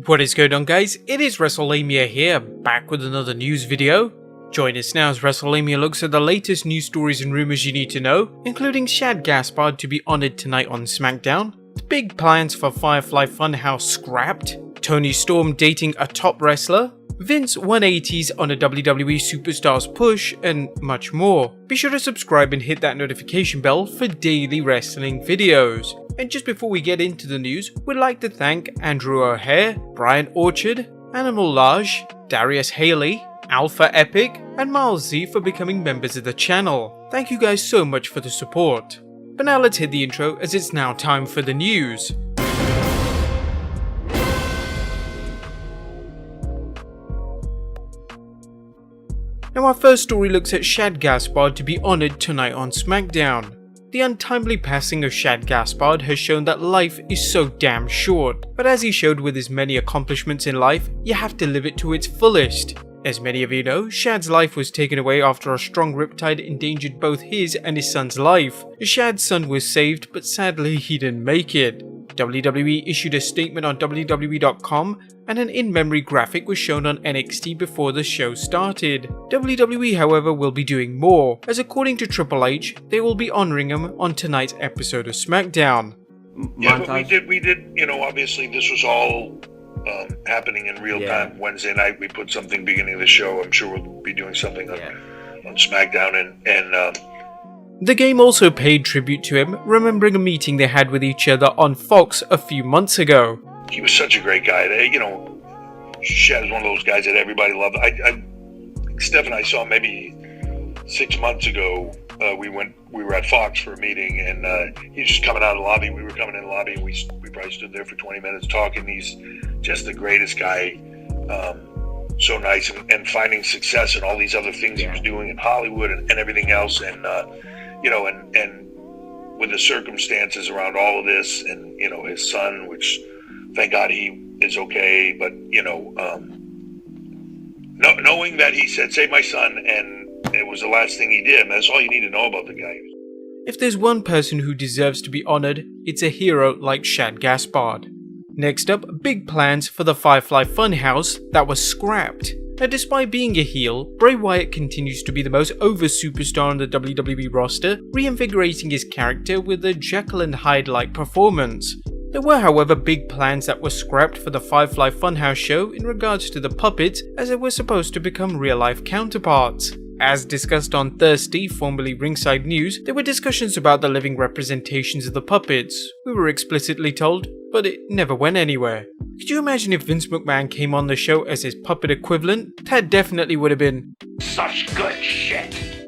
What is going on, guys? It is Wrestlelamia here, back with another news video. Join us now as Wrestlelamia looks at the latest news stories and rumors you need to know, including Shad Gaspard to be honoured tonight on Smackdown, the big plans for Firefly Funhouse scrapped, Toni Storm dating a top wrestler, Vince 180s on a WWE Superstars push, and much more. Be sure to subscribe and hit that notification bell for daily wrestling videos. And just before we get into the news, we'd like to thank Andrew O'Hare, Brian Orchard, Animal Lage, Darius Haley, Alpha Epic, and Miles Z for becoming members of the channel. Thank you guys so much for the support. But now let's hit the intro, as it's now time for the news. Now our first story looks at Shad Gaspard to be honoured tonight on Smackdown. The untimely passing of Shad Gaspard has shown that life is so damn short, but as he showed with his many accomplishments in life, you have to live it to its fullest. As many of you know, Shad's life was taken away after a strong riptide endangered both his and his son's life. Shad's son was saved, but sadly he didn't make it. WWE issued a statement on WWE.com, and an in-memory graphic was shown on NXT before the show started. WWE, however, will be doing more, as according to Triple H, they will be honouring him on tonight's episode of Smackdown. Yeah, but we did, obviously this was all happening in real time. Wednesday night we put something beginning of the show. I'm sure we'll be doing something on SmackDown and the game also paid tribute to him, remembering a meeting they had with each other on Fox a few months ago. He was such a great guy. Shad is one of those guys that everybody loved. Steph and I saw him maybe 6 months ago. We were at Fox for a meeting, and he's just coming out of the lobby. We were coming in the lobby, and we probably stood there for 20 minutes talking. He's just the greatest guy. So nice, and finding success in all these other things he was doing in Hollywood and everything else, and and with the circumstances around all of this, and his son, which thank God he is okay, but knowing that he said save my son, and it was the last thing he did, and that's all you need to know about the guy. If there's one person who deserves to be honoured, it's a hero like Shad Gaspard. Next up, big plans for the Firefly Funhouse that was scrapped. Now, despite being a heel, Bray Wyatt continues to be the most over superstar on the WWE roster, reinvigorating his character with a Jekyll and Hyde-like performance. There were, however, big plans that were scrapped for the Firefly Funhouse show in regards to the puppets, as they were supposed to become real-life counterparts. As discussed on Thursday, formerly Ringside News, there were discussions about the living representations of the puppets. We were explicitly told, but it never went anywhere. Could you imagine if Vince McMahon came on the show as his puppet equivalent? That definitely would have been such good shit.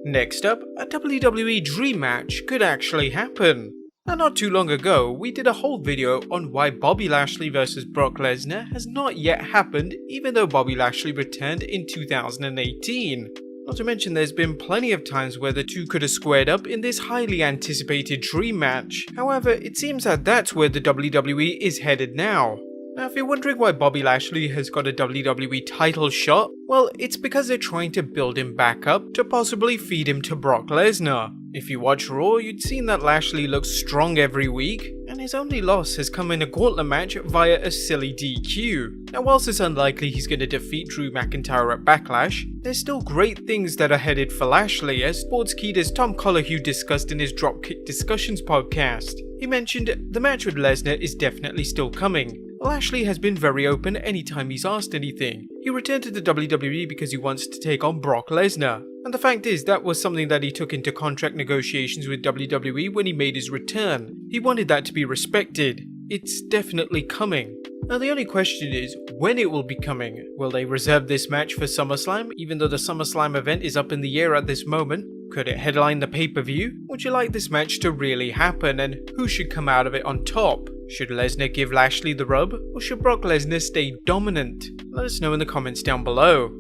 Next up, a WWE Dream match could actually happen. Now, not too long ago, we did a whole video on why Bobby Lashley vs Brock Lesnar has not yet happened, even though Bobby Lashley returned in 2018. Not to mention there's been plenty of times where the two could have squared up in this highly anticipated dream match. However, it seems that that's where the WWE is headed now. Now, if you're wondering why Bobby Lashley has got a WWE title shot, well, it's because they're trying to build him back up to possibly feed him to Brock Lesnar. If you watch Raw, you'd seen that Lashley looks strong every week, and his only loss has come in a gauntlet match via a silly DQ. Now, whilst it's unlikely he's going to defeat Drew McIntyre at Backlash, there's still great things that are headed for Lashley, as Sportskeeter's Tom Collahue discussed in his Dropkick Discussions podcast. He mentioned the match with Lesnar is definitely still coming. Lashley has been very open anytime he's asked anything. He returned to the WWE because he wants to take on Brock Lesnar. And the fact is, that was something that he took into contract negotiations with WWE when he made his return. He wanted that to be respected. It's definitely coming. Now the only question is, when it will be coming. Will they reserve this match for SummerSlam, even though the SummerSlam event is up in the air at this moment? Could it headline the pay-per-view? Would you like this match to really happen, and who should come out of it on top? Should Lesnar give Lashley the rub, or should Brock Lesnar stay dominant? Let us know in the comments down below.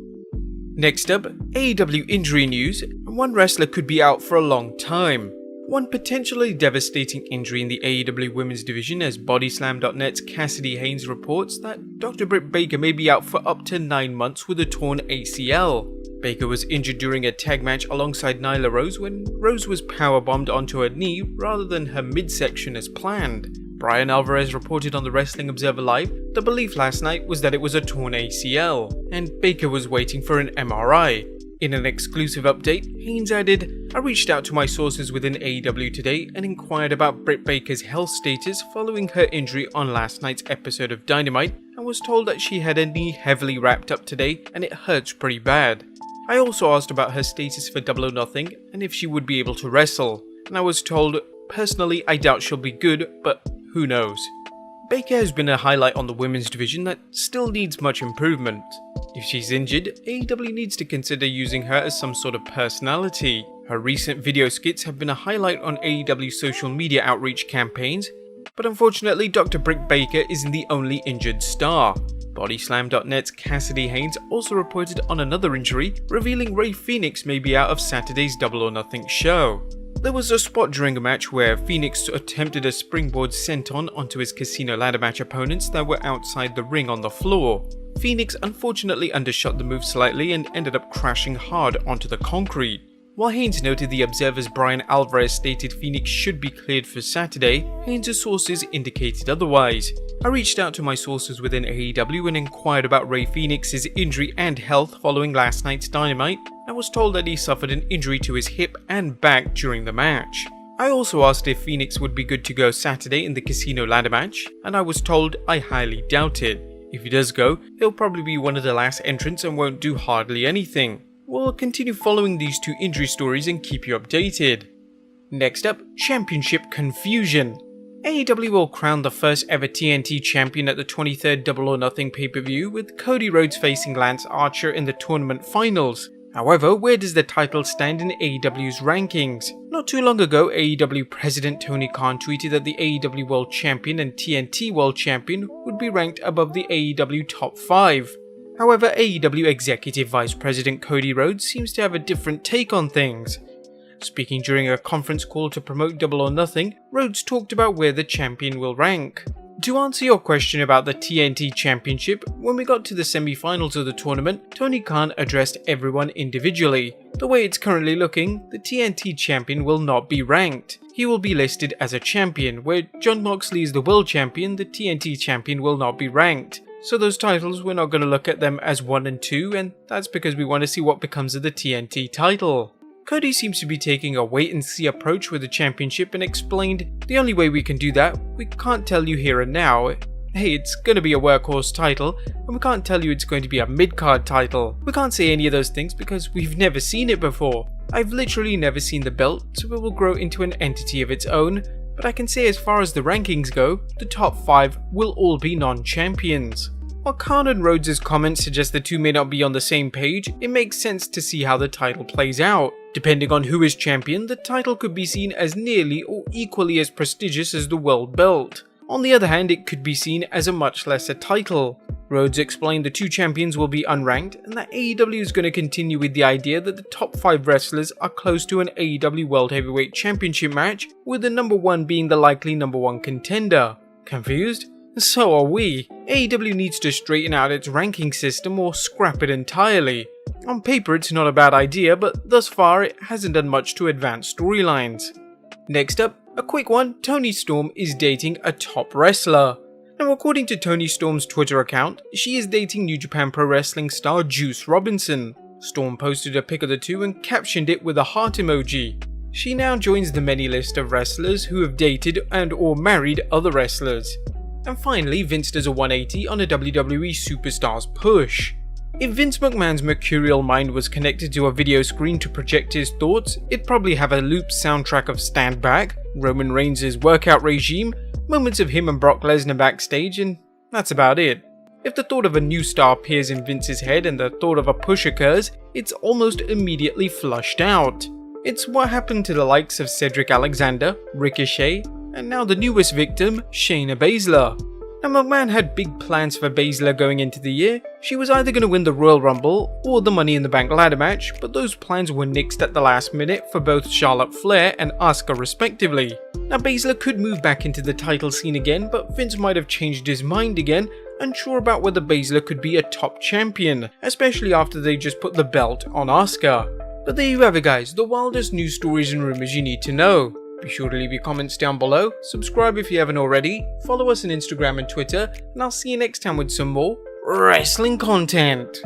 Next up, AEW Injury news, and one wrestler could be out for a long time. One potentially devastating injury in the AEW Women's Division, as Bodyslam.net's Cassidy Haynes reports that Dr. Britt Baker may be out for up to 9 months with a torn ACL. Baker was injured during a tag match alongside Nyla Rose when Rose was powerbombed onto her knee rather than her midsection as planned. Brian Alvarez reported on the Wrestling Observer Live the belief last night was that it was a torn ACL, and Baker was waiting for an MRI. In an exclusive update, Haynes added, "I reached out to my sources within AEW today and inquired about Britt Baker's health status following her injury on last night's episode of Dynamite and was told that she had her knee heavily wrapped up today and it hurts pretty bad. I also asked about her status for Double or Nothing and if she would be able to wrestle, and I was told, personally I doubt she'll be good, but who knows." Baker has been a highlight on the women's division that still needs much improvement. If she's injured, AEW needs to consider using her as some sort of personality. Her recent video skits have been a highlight on AEW social media outreach campaigns, but unfortunately Dr. Britt Baker isn't the only injured star. Bodyslam.net's Cassidy Haynes also reported on another injury, revealing Rey Fenix may be out of Saturday's Double or Nothing show. There was a spot during a match where Fenix attempted a springboard senton onto his casino ladder match opponents that were outside the ring on the floor. Fenix unfortunately undershot the move slightly and ended up crashing hard onto the concrete. While Haynes noted the Observer's Brian Alvarez stated Fenix should be cleared for Saturday, Haynes' sources indicated otherwise. "I reached out to my sources within AEW and inquired about Rey Fenix's injury and health following last night's Dynamite. I was told that he suffered an injury to his hip and back during the match. I also asked if Fenix would be good to go Saturday in the casino ladder match, and I was told I highly doubt it. If he does go, he'll probably be one of the last entrants and won't do hardly anything. We'll continue following these two injury stories and keep you updated." Next up, Championship Confusion. AEW will crown the first ever TNT champion at the 23rd Double or Nothing pay-per-view, with Cody Rhodes facing Lance Archer in the tournament finals. However, where does the title stand in AEW's rankings? Not too long ago, AEW President Tony Khan tweeted that the AEW World Champion and TNT World Champion would be ranked above the AEW Top 5. However, AEW Executive Vice President Cody Rhodes seems to have a different take on things. Speaking during a conference call to promote Double or Nothing, Rhodes talked about where the champion will rank. To answer your question about the TNT Championship, when we got to the semi-finals of the tournament, Tony Khan addressed everyone individually. The way it's currently looking, the TNT Champion will not be ranked. He will be listed as a champion, where Jon Moxley is the World Champion, the TNT Champion will not be ranked. So those titles, we're not going to look at them as 1 and 2, and that's because we want to see what becomes of the TNT title. Cody seems to be taking a wait-and-see approach with the championship and explained, "The only way we can do that, we can't tell you here and now. Hey, it's going to be a workhorse title, and we can't tell you it's going to be a mid-card title. We can't say any of those things because we've never seen it before. I've literally never seen the belt, so it will grow into an entity of its own, but I can say as far as the rankings go, the top 5 will all be non-champions." While Khan and Rhodes' comments suggest the two may not be on the same page, it makes sense to see how the title plays out. Depending on who is champion, the title could be seen as nearly or equally as prestigious as the world belt. On the other hand, it could be seen as a much lesser title. Rhodes explained the two champions will be unranked and that AEW is going to continue with the idea that the top 5 wrestlers are close to an AEW World Heavyweight Championship match, with the number 1 being the likely number 1 contender. Confused? So are we. AEW needs to straighten out its ranking system or scrap it entirely. On paper it's not a bad idea, but thus far it hasn't done much to advance storylines. Next up, a quick one, Toni Storm is dating a top wrestler. Now according to Toni Storm's Twitter account, she is dating New Japan Pro Wrestling star Juice Robinson. Storm posted a pic of the two and captioned it with a heart emoji. She now joins the many list of wrestlers who have dated and or married other wrestlers. And finally, Vince does a 180 on a WWE Superstars push. If Vince McMahon's mercurial mind was connected to a video screen to project his thoughts, it'd probably have a loop soundtrack of Stand Back, Roman Reigns' workout regime, moments of him and Brock Lesnar backstage, and that's about it. If the thought of a new star appears in Vince's head and the thought of a push occurs, it's almost immediately flushed out. It's what happened to the likes of Cedric Alexander, Ricochet, and now the newest victim, Shayna Baszler. Now McMahon had big plans for Baszler going into the year. She was either going to win the Royal Rumble or the Money in the Bank ladder match, but those plans were nixed at the last minute for both Charlotte Flair and Asuka respectively. Now Baszler could move back into the title scene again, but Vince might have changed his mind again unsure about whether Baszler could be a top champion, especially after they just put the belt on Asuka. But there you have it guys, the wildest news stories and rumors you need to know. Be sure to leave your comments down below, subscribe if you haven't already, follow us on Instagram and Twitter, and I'll see you next time with some more wrestling content.